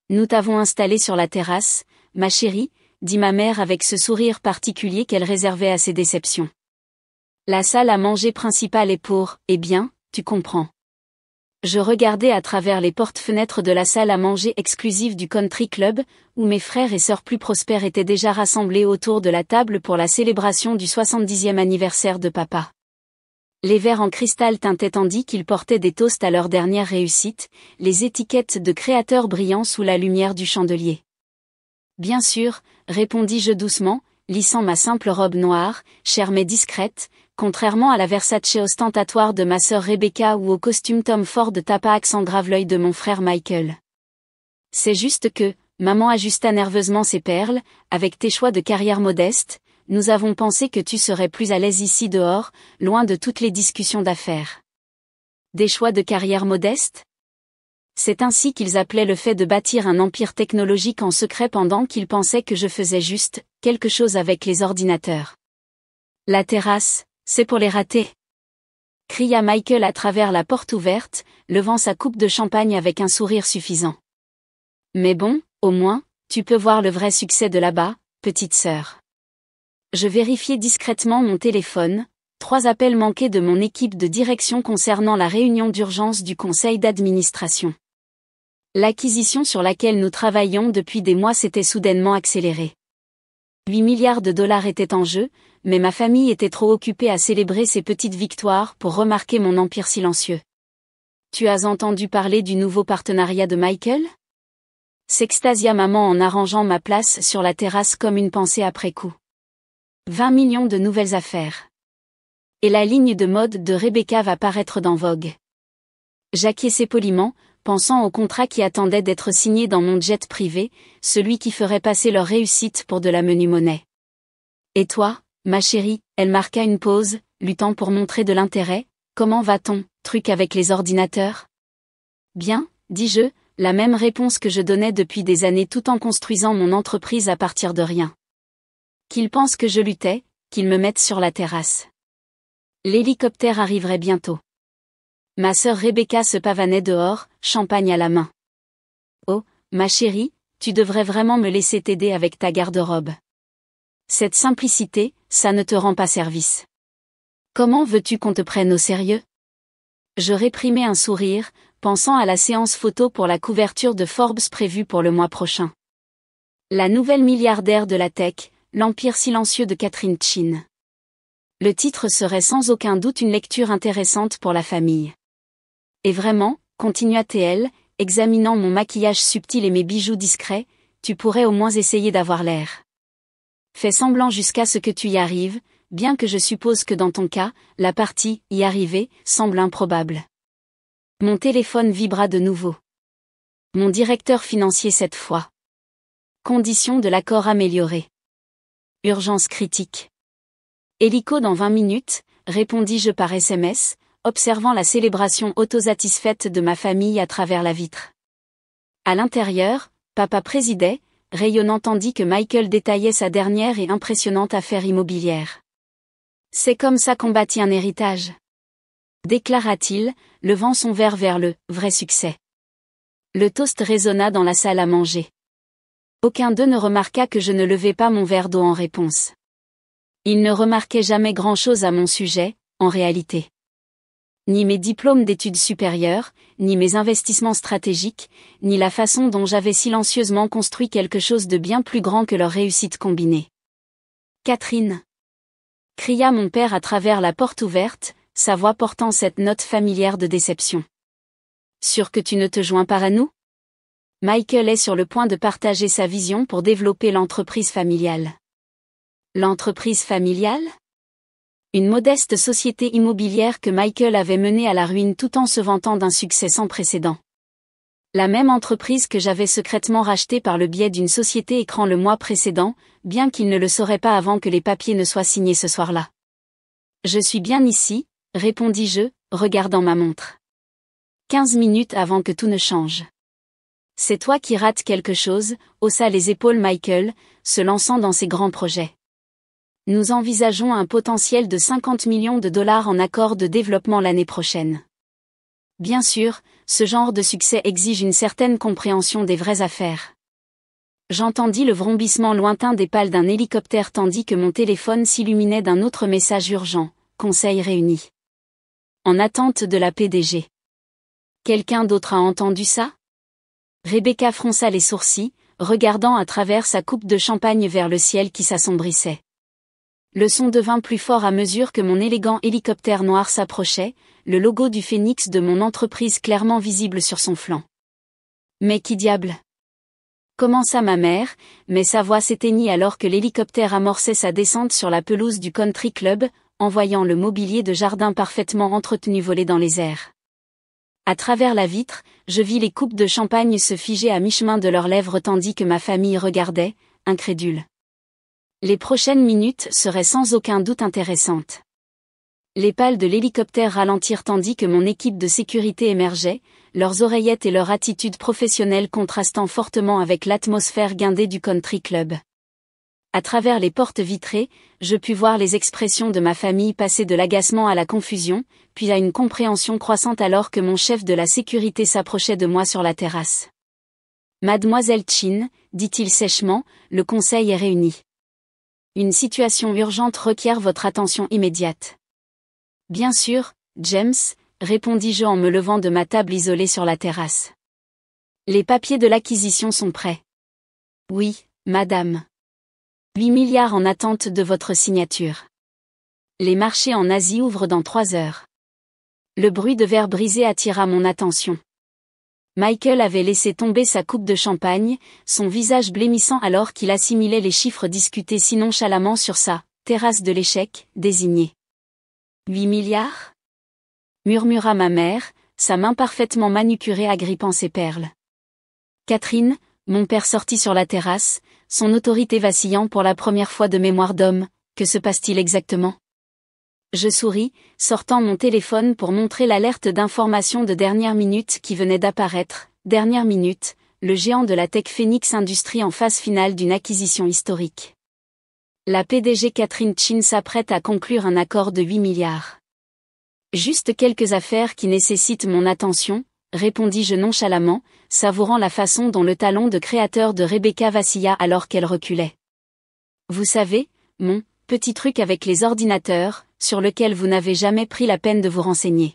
Nous t'avons installé sur la terrasse, ma chérie, dit ma mère avec ce sourire particulier qu'elle réservait à ses déceptions. La salle à manger principale est pour, eh bien, tu comprends. Je regardais à travers les portes-fenêtres de la salle à manger exclusive du country club, où mes frères et sœurs plus prospères étaient déjà rassemblés autour de la table pour la célébration du 70e anniversaire de papa. Les verres en cristal tintaient tandis qu'ils portaient des toasts à leur dernière réussite, les étiquettes de créateurs brillant sous la lumière du chandelier. Bien sûr, répondis-je doucement, lissant ma simple robe noire, chère mais discrète, contrairement à la Versace ostentatoire de ma sœur Rebecca ou au costume Tom Ford Tapax en grave l'œil de mon frère Michael. C'est juste que, maman ajusta nerveusement ses perles, avec tes choix de carrière modeste, nous avons pensé que tu serais plus à l'aise ici dehors, loin de toutes les discussions d'affaires. Des choix de carrière modeste ? C'est ainsi qu'ils appelaient le fait de bâtir un empire technologique en secret pendant qu'ils pensaient que je faisais juste quelque chose avec les ordinateurs. La terrasse, c'est pour les ratés. Cria Michael à travers la porte ouverte, levant sa coupe de champagne avec un sourire suffisant. Mais bon, au moins, tu peux voir le vrai succès de là-bas, petite sœur. Je vérifiai discrètement mon téléphone, 3 appels manqués de mon équipe de direction concernant la réunion d'urgence du conseil d'administration. L'acquisition sur laquelle nous travaillions depuis des mois s'était soudainement accélérée. 8 milliards de dollars étaient en jeu, mais ma famille était trop occupée à célébrer ses petites victoires pour remarquer mon empire silencieux. Tu as entendu parler du nouveau partenariat de Michael ? S'extasia maman en arrangeant ma place sur la terrasse comme une pensée après coup. 20 millions de nouvelles affaires. Et la ligne de mode de Rebecca va paraître dans Vogue. J'acquiesçai poliment, pensant au contrat qui attendait d'être signé dans mon jet privé, celui qui ferait passer leur réussite pour de la menue monnaie. Et toi, ma chérie, elle marqua une pause, luttant pour montrer de l'intérêt, comment va-t-on, truc avec les ordinateurs ? Bien, dis-je, la même réponse que je donnais depuis des années tout en construisant mon entreprise à partir de rien. Qu'ils pensent que je luttais, qu'ils me mettent sur la terrasse. L'hélicoptère arriverait bientôt. Ma sœur Rebecca se pavanait dehors, champagne à la main. Oh, ma chérie, tu devrais vraiment me laisser t'aider avec ta garde-robe. Cette simplicité, ça ne te rend pas service. Comment veux-tu qu'on te prenne au sérieux ? Je réprimai un sourire, pensant à la séance photo pour la couverture de Forbes prévue pour le mois prochain. La nouvelle milliardaire de la tech, l'empire silencieux de Catherine Chin. Le titre serait sans aucun doute une lecture intéressante pour la famille. Et vraiment, continua-t-elle, examinant mon maquillage subtil et mes bijoux discrets, tu pourrais au moins essayer d'avoir l'air. Fais semblant jusqu'à ce que tu y arrives, bien que je suppose que dans ton cas, la partie « y arriver » semble improbable. Mon téléphone vibra de nouveau. Mon directeur financier cette fois. Conditions de l'accord améliorées. Urgence critique. Hélico dans 20 minutes, répondis-je par SMS, observant la célébration autosatisfaite de ma famille à travers la vitre. À l'intérieur, papa présidait, rayonnant tandis que Michael détaillait sa dernière et impressionnante affaire immobilière. C'est comme ça qu'on bâtit un héritage. Déclara-t-il, levant son verre vers le « vrai succès ». Le toast résonna dans la salle à manger. Aucun d'eux ne remarqua que je ne levais pas mon verre d'eau en réponse. Ils ne remarquaient jamais grand-chose à mon sujet, en réalité. Ni mes diplômes d'études supérieures, ni mes investissements stratégiques, ni la façon dont j'avais silencieusement construit quelque chose de bien plus grand que leur réussite combinée. Catherine ! Cria mon père à travers la porte ouverte, sa voix portant cette note familière de déception. Sûr que tu ne te joins pas à nous ? Michael est sur le point de partager sa vision pour développer l'entreprise familiale. L'entreprise familiale ? Une modeste société immobilière que Michael avait menée à la ruine tout en se vantant d'un succès sans précédent. La même entreprise que j'avais secrètement rachetée par le biais d'une société écran le mois précédent, bien qu'il ne le saurait pas avant que les papiers ne soient signés ce soir-là. Je suis bien ici, répondis-je, regardant ma montre. 15 minutes avant que tout ne change. C'est toi qui rates quelque chose, haussa les épaules Michael, se lançant dans ses grands projets. Nous envisageons un potentiel de 50 millions de dollars en accord de développement l'année prochaine. Bien sûr, ce genre de succès exige une certaine compréhension des vraies affaires. J'entendis le vrombissement lointain des pales d'un hélicoptère tandis que mon téléphone s'illuminait d'un autre message urgent, conseil réuni. En attente de la PDG. Quelqu'un d'autre a entendu ça? Rebecca fronça les sourcils, regardant à travers sa coupe de champagne vers le ciel qui s'assombrissait. Le son devint plus fort à mesure que mon élégant hélicoptère noir s'approchait, le logo du phénix de mon entreprise clairement visible sur son flanc. Mais qui diable? Commença ma mère, mais sa voix s'éteignit alors que l'hélicoptère amorçait sa descente sur la pelouse du country club, envoyant le mobilier de jardin parfaitement entretenu voler dans les airs. À travers la vitre, je vis les coupes de champagne se figer à mi-chemin de leurs lèvres tandis que ma famille regardait, incrédule. Les prochaines minutes seraient sans aucun doute intéressantes. Les pales de l'hélicoptère ralentirent tandis que mon équipe de sécurité émergeait, leurs oreillettes et leur attitude professionnelle contrastant fortement avec l'atmosphère guindée du country club. À travers les portes vitrées, je pus voir les expressions de ma famille passer de l'agacement à la confusion, puis à une compréhension croissante alors que mon chef de la sécurité s'approchait de moi sur la terrasse. Mademoiselle Chin, dit-il sèchement, le conseil est réuni. Une situation urgente requiert votre attention immédiate. Bien sûr, James, répondis-je en me levant de ma table isolée sur la terrasse. Les papiers de l'acquisition sont prêts. Oui, madame. 8 milliards en attente de votre signature. Les marchés en Asie ouvrent dans 3 heures. Le bruit de verre brisé attira mon attention. Michael avait laissé tomber sa coupe de champagne, son visage blêmissant alors qu'il assimilait les chiffres discutés si nonchalamment sur sa terrasse de l'échec, désignée. 8 milliards? Murmura ma mère, sa main parfaitement manucurée agrippant ses perles. Catherine, mon père sortit sur la terrasse, son autorité vacillant pour la première fois de mémoire d'homme, que se passe-t-il exactement? Je souris, sortant mon téléphone pour montrer l'alerte d'information de dernière minute qui venait d'apparaître. Dernière minute, le géant de la tech Phoenix Industries en phase finale d'une acquisition historique. La PDG Catherine Chin s'apprête à conclure un accord de 8 milliards. Juste quelques affaires qui nécessitent mon attention, répondis-je nonchalamment, savourant la façon dont le talon de créateur de Rebecca vacilla alors qu'elle reculait. Vous savez, mon petit truc avec les ordinateurs, sur lequel vous n'avez jamais pris la peine de vous renseigner.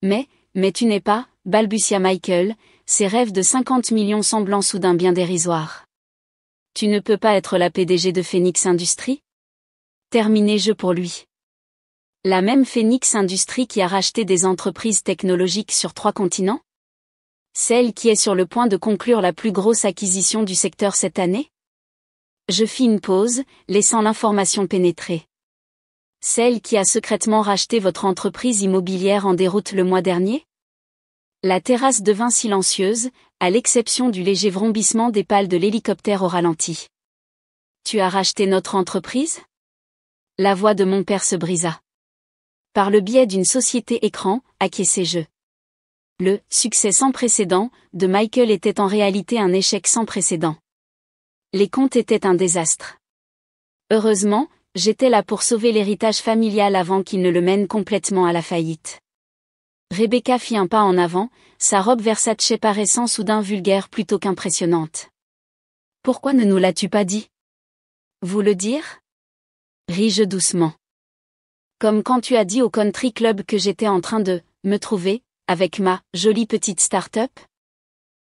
Mais tu n'es pas, balbutia Michael, ses rêves de 50 millions semblant soudain bien dérisoires. Tu ne peux pas être la PDG de Phoenix Industries? Terminé-je pour lui. La même Phoenix Industries qui a racheté des entreprises technologiques sur 3 continents? Celle qui est sur le point de conclure la plus grosse acquisition du secteur cette année? Je fis une pause, laissant l'information pénétrer. Celle qui a secrètement racheté votre entreprise immobilière en déroute le mois dernier? La terrasse devint silencieuse, à l'exception du léger vrombissement des pales de l'hélicoptère au ralenti. Tu as racheté notre entreprise? La voix de mon père se brisa. Par le biais d'une société écran, acquiesçai-je. Le « succès sans précédent » de Michael était en réalité un échec sans précédent. Les comptes étaient un désastre. Heureusement, j'étais là pour sauver l'héritage familial avant qu'il ne le mène complètement à la faillite. Rebecca fit un pas en avant, sa robe Versace paraissant soudain vulgaire plutôt qu'impressionnante. Pourquoi ne nous l'as-tu pas dit? Vous le dire? Ris-je doucement. Comme quand tu as dit au country club que j'étais en train de me trouver, avec ma jolie petite start-up?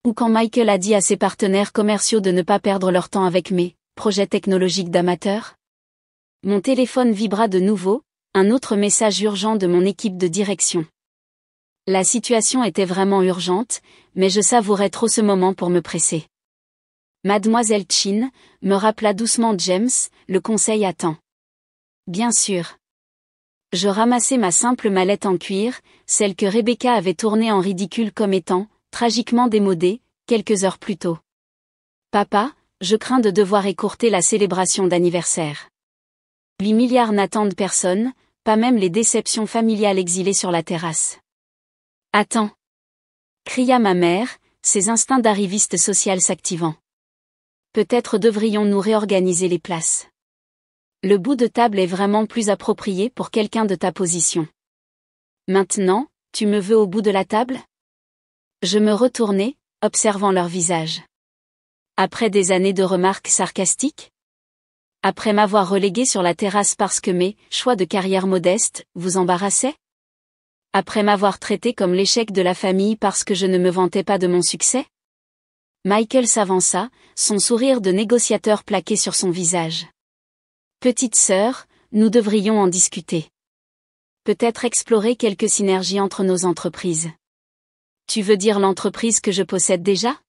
Ou quand Michael a dit à ses partenaires commerciaux de ne pas perdre leur temps avec mes projets technologiques d'amateurs? Mon téléphone vibra de nouveau, un autre message urgent de mon équipe de direction. La situation était vraiment urgente, mais je savourais trop ce moment pour me presser. Mademoiselle Chin, me rappela doucement James, le conseil attend. Bien sûr. Je ramassai ma simple mallette en cuir, celle que Rebecca avait tournée en ridicule comme étant, tragiquement démodée, quelques heures plus tôt. Papa, je crains de devoir écourter la célébration d'anniversaire. 8 milliards n'attendent personne, pas même les déceptions familiales exilées sur la terrasse. Attends! Cria ma mère, ses instincts d'arriviste social s'activant. Peut-être devrions-nous réorganiser les places. Le bout de table est vraiment plus approprié pour quelqu'un de ta position. Maintenant, Tu me veux au bout de la table? Je me retournai, observant leur visage. Après des années de remarques sarcastiques? Après m'avoir relégué sur la terrasse parce que mes choix de carrière modestes vous embarrassaient? Après m'avoir traité comme l'échec de la famille parce que je ne me vantais pas de mon succès? Michael s'avança, son sourire de négociateur plaqué sur son visage. Petite sœur, nous devrions en discuter. Peut-être explorer quelques synergies entre nos entreprises. Tu veux dire l'entreprise que je possède déjà?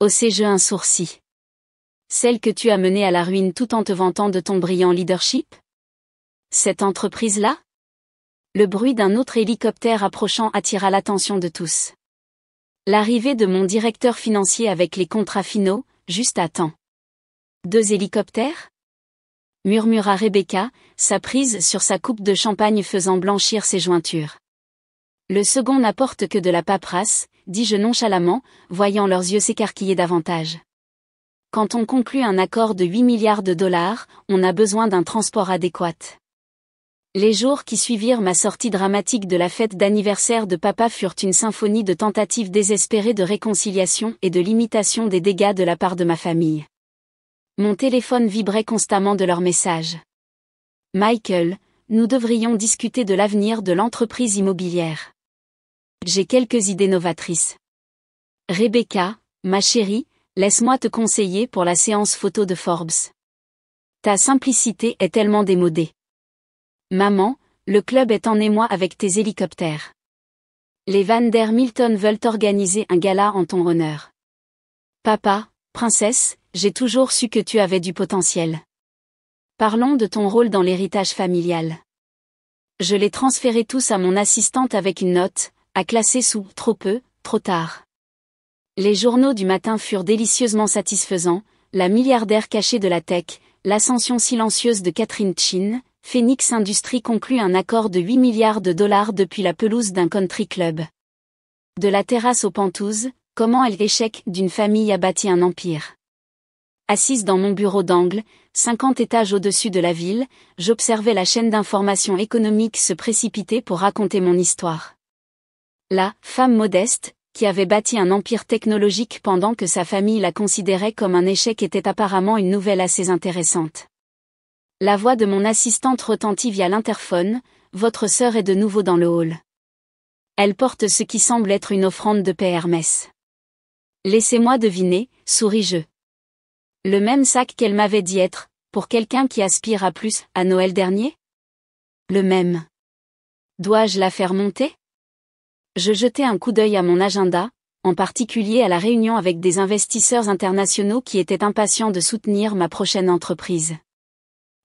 Haussai-je un sourcil. Celle que tu as menée à la ruine tout en te vantant de ton brillant leadership? Cette entreprise-là? Le bruit d'un autre hélicoptère approchant attira l'attention de tous. L'arrivée de mon directeur financier avec les contrats finaux, juste à temps. 2 hélicoptères? Murmura Rebecca, sa prise sur sa coupe de champagne faisant blanchir ses jointures. Le second n'apporte que de la paperasse, dis-je nonchalamment, voyant leurs yeux s'écarquiller davantage. Quand on conclut un accord de 8 milliards de dollars, on a besoin d'un transport adéquat. Les jours qui suivirent ma sortie dramatique de la fête d'anniversaire de papa furent une symphonie de tentatives désespérées de réconciliation et de limitation des dégâts de la part de ma famille. Mon téléphone vibrait constamment de leurs messages. Michael, nous devrions discuter de l'avenir de l'entreprise immobilière. J'ai quelques idées novatrices. Rebecca, ma chérie, laisse-moi te conseiller pour la séance photo de Forbes. Ta simplicité est tellement démodée. Maman, le club est en émoi avec tes hélicoptères. Les Van der Milton veulent organiser un gala en ton honneur. Papa, princesse, j'ai toujours su que tu avais du potentiel. Parlons de ton rôle dans l'héritage familial. Je les transférai tous à mon assistante avec une note, à classer sous « trop peu, trop tard ». Les journaux du matin furent délicieusement satisfaisants, la milliardaire cachée de la tech, l'ascension silencieuse de Catherine Chin, Phoenix Industries conclut un accord de 8 milliards de dollars depuis la pelouse d'un country club. De la terrasse aux pentouses, comment l'échec d'une famille a bâti un empire. Assise dans mon bureau d'angle, 50 étages au-dessus de la ville, j'observais la chaîne d'information économique se précipiter pour raconter mon histoire. La femme modeste, qui avait bâti un empire technologique pendant que sa famille la considérait comme un échec était apparemment une nouvelle assez intéressante. La voix de mon assistante retentit via l'interphone, « Votre sœur est de nouveau dans le hall. Elle porte ce qui semble être une offrande de paix Hermès. » Laissez-moi deviner, souris-je. Le même sac qu'elle m'avait dit être, pour quelqu'un qui aspire à plus, à Noël dernier? Le même. Dois-je la faire monter? Je jetai un coup d'œil à mon agenda, en particulier à la réunion avec des investisseurs internationaux qui étaient impatients de soutenir ma prochaine entreprise.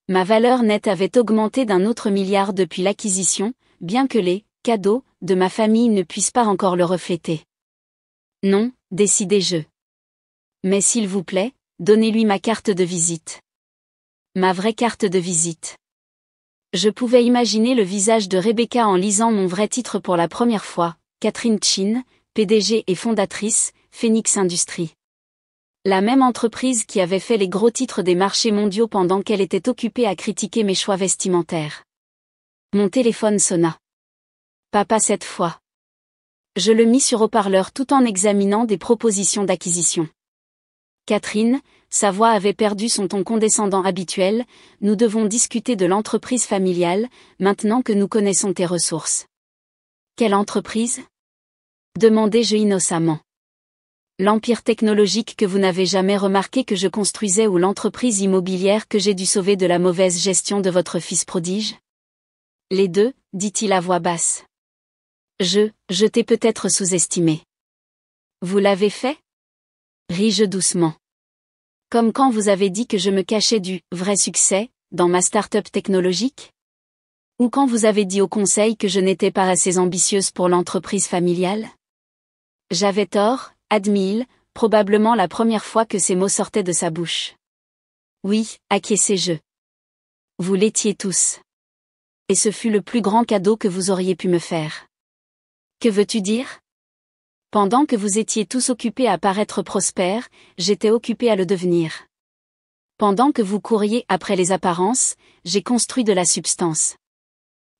Ma valeur nette avait augmenté d'1 autre milliard depuis l'acquisition, bien que les cadeaux de ma famille ne puissent pas encore le refléter. Non, décidai-je. Mais s'il vous plaît, donnez-lui ma carte de visite. Ma vraie carte de visite. Je pouvais imaginer le visage de Rebecca en lisant mon vrai titre pour la première fois, Catherine Chin, PDG et fondatrice, Phoenix Industries. La même entreprise qui avait fait les gros titres des marchés mondiaux pendant qu'elle était occupée à critiquer mes choix vestimentaires. Mon téléphone sonna. Papa cette fois. Je le mis sur haut-parleur tout en examinant des propositions d'acquisition. Catherine, sa voix avait perdu son ton condescendant habituel, nous devons discuter de l'entreprise familiale, maintenant que nous connaissons tes ressources. Quelle entreprise? Demandai-je innocemment. L'empire technologique que vous n'avez jamais remarqué que je construisais ou l'entreprise immobilière que j'ai dû sauver de la mauvaise gestion de votre fils prodige? Les deux, dit-il à voix basse. Je t'ai peut-être sous-estimé. Vous l'avez fait? Ris-je doucement. Comme quand vous avez dit que je me cachais du vrai succès dans ma start-up technologique? Ou quand vous avez dit au conseil que je n'étais pas assez ambitieuse pour l'entreprise familiale? J'avais tort, admit-il, probablement la première fois que ces mots sortaient de sa bouche. Oui, acquiesçai-je. Vous l'étiez tous. Et ce fut le plus grand cadeau que vous auriez pu me faire. Que veux-tu dire? Pendant que vous étiez tous occupés à paraître prospères, j'étais occupé à le devenir. Pendant que vous couriez après les apparences, j'ai construit de la substance.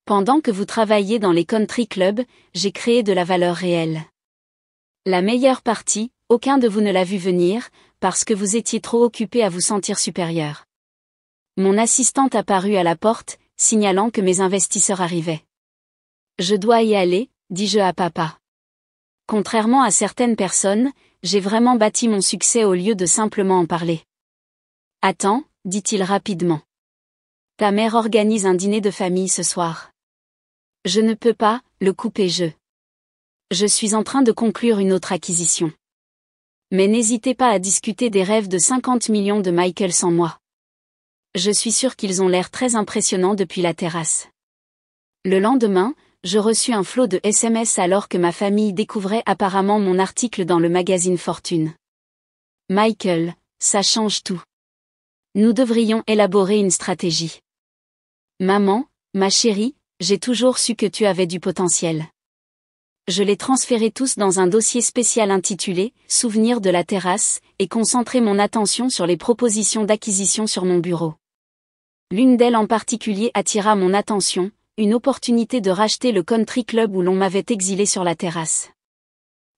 Pendant que vous travaillez dans les country clubs, j'ai créé de la valeur réelle. La meilleure partie, aucun de vous ne l'a vu venir, parce que vous étiez trop occupé à vous sentir supérieur. Mon assistante apparut à la porte, signalant que mes investisseurs arrivaient. Je dois y aller, dis-je à papa. Contrairement à certaines personnes, j'ai vraiment bâti mon succès au lieu de simplement en parler. Attends, dit-il rapidement. Ta mère organise un dîner de famille ce soir. Je ne peux pas, le couper Je suis en train de conclure une autre acquisition. Mais n'hésitez pas à discuter des rêves de 50 millions de Michael sans moi. Je suis sûr qu'ils ont l'air très impressionnants depuis la terrasse. Le lendemain, je reçus un flot de SMS alors que ma famille découvrait apparemment mon article dans le magazine Fortune. Michael, ça change tout. Nous devrions élaborer une stratégie. Maman, ma chérie, j'ai toujours su que tu avais du potentiel. Je les transférai tous dans un dossier spécial intitulé « Souvenirs de la terrasse » et concentrai mon attention sur les propositions d'acquisition sur mon bureau. L'une d'elles en particulier attira mon attention, une opportunité de racheter le country club où l'on m'avait exilé sur la terrasse.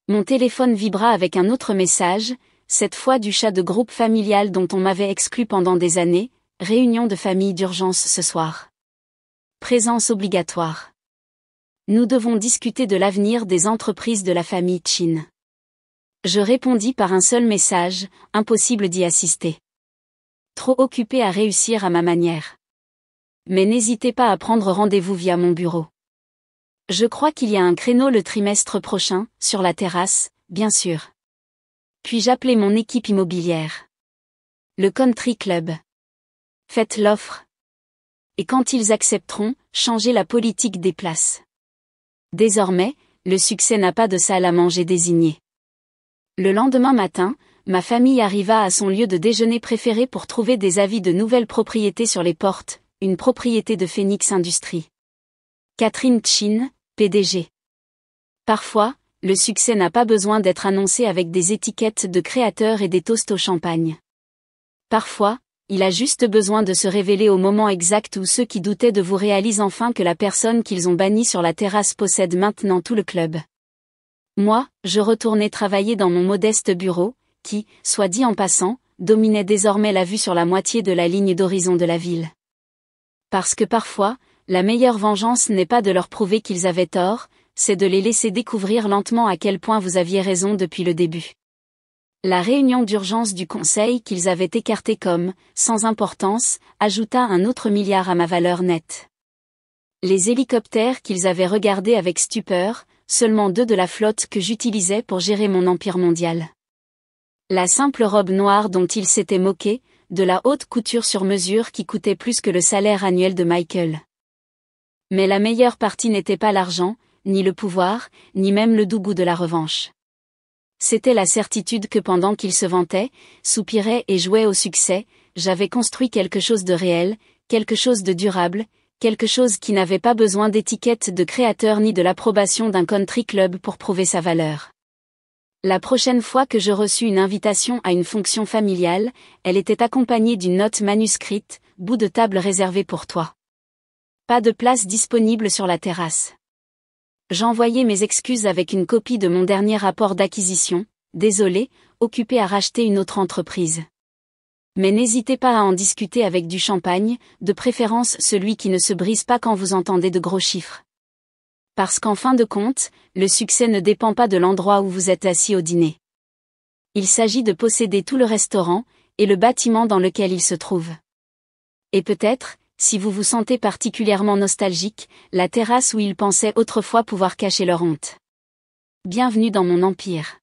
Mon téléphone vibra avec un autre message, cette fois du chat de groupe familial dont on m'avait exclu pendant des années, réunion de famille d'urgence ce soir. Présence obligatoire. Nous devons discuter de l'avenir des entreprises de la famille Chin. Je répondis par un seul message, impossible d'y assister. Trop occupé à réussir à ma manière. Mais n'hésitez pas à prendre rendez-vous via mon bureau. Je crois qu'il y a un créneau le trimestre prochain, sur la terrasse, bien sûr. Puis j'appelai mon équipe immobilière. Le country club. Faites l'offre. Et quand ils accepteront, changez la politique des places. Désormais, le succès n'a pas de salle à manger désignée. Le lendemain matin, ma famille arriva à son lieu de déjeuner préféré pour trouver des avis de nouvelles propriétés sur les portes, une propriété de Phoenix Industries. Catherine Chin, PDG. Parfois, le succès n'a pas besoin d'être annoncé avec des étiquettes de créateurs et des toasts au champagne. Parfois, il a juste besoin de se révéler au moment exact où ceux qui doutaient de vous réalisent enfin que la personne qu'ils ont bannie sur la terrasse possède maintenant tout le club. Moi, je retournai travailler dans mon modeste bureau, qui, soit dit en passant, dominait désormais la vue sur la moitié de la ligne d'horizon de la ville. Parce que parfois, la meilleure vengeance n'est pas de leur prouver qu'ils avaient tort, c'est de les laisser découvrir lentement à quel point vous aviez raison depuis le début. La réunion d'urgence du conseil qu'ils avaient écartée comme « sans importance » ajouta un autre milliard à ma valeur nette. Les hélicoptères qu'ils avaient regardés avec stupeur, seulement 2 de la flotte que j'utilisais pour gérer mon empire mondial. La simple robe noire dont ils s'étaient moqués, de la haute couture sur mesure qui coûtait plus que le salaire annuel de Michael. Mais la meilleure partie n'était pas l'argent, ni le pouvoir, ni même le doux goût de la revanche. C'était la certitude que pendant qu'ils se vantaient, soupiraient et jouaient au succès, j'avais construit quelque chose de réel, quelque chose de durable, quelque chose qui n'avait pas besoin d'étiquette de créateur ni de l'approbation d'un country club pour prouver sa valeur. La prochaine fois que je reçus une invitation à une fonction familiale, elle était accompagnée d'une note manuscrite, bout de table réservé pour toi. Pas de place disponible sur la terrasse. J'envoyai mes excuses avec une copie de mon dernier rapport d'acquisition, désolé, occupé à racheter une autre entreprise. Mais n'hésitez pas à en discuter avec du champagne, de préférence celui qui ne se brise pas quand vous entendez de gros chiffres. Parce qu'en fin de compte, le succès ne dépend pas de l'endroit où vous êtes assis au dîner. Il s'agit de posséder tout le restaurant, et le bâtiment dans lequel il se trouve. Et peut-être, si vous vous sentez particulièrement nostalgique, la terrasse où ils pensaient autrefois pouvoir cacher leur honte. Bienvenue dans mon empire.